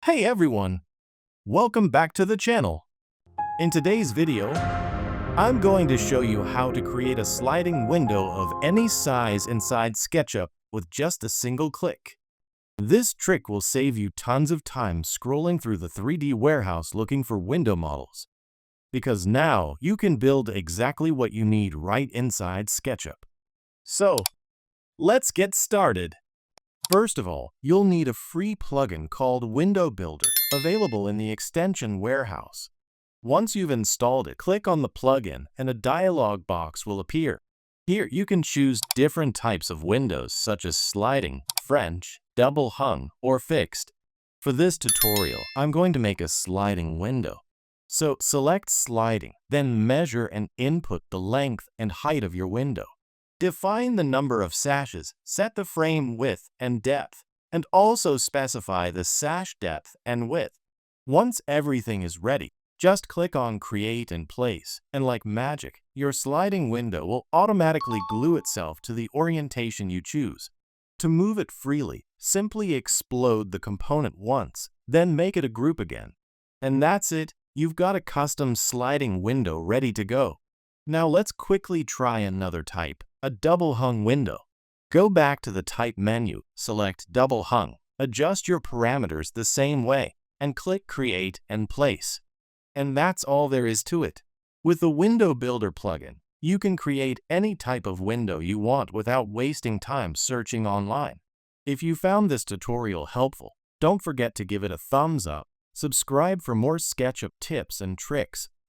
Hey everyone! Welcome back to the channel. In today's video, I'm going to show you how to create a sliding window of any size inside SketchUp with just a single click. This trick will save you tons of time scrolling through the 3D warehouse looking for window models, because now you can build exactly what you need right inside SketchUp. So, let's get started. First of all, you'll need a free plugin called Window Builder, available in the extension warehouse. Once you've installed it, click on the plugin and a dialog box will appear. Here, you can choose different types of windows such as sliding, French, double hung, or fixed. For this tutorial, I'm going to make a sliding window. So select sliding, then measure and input the length and height of your window. Define the number of sashes, set the frame width and depth, and also specify the sash depth and width. Once everything is ready, just click on Create and Place, and like magic, your sliding window will automatically glue itself to the orientation you choose. To move it freely, simply explode the component once, then make it a group again. And that's it, you've got a custom sliding window ready to go. Now let's quickly try another type. A double hung window. Go back to the Type menu, select Double Hung, adjust your parameters the same way, and click Create and Place. And that's all there is to it. With the Window Builder plugin, you can create any type of window you want without wasting time searching online. If you found this tutorial helpful, don't forget to give it a thumbs up, subscribe for more SketchUp tips and tricks,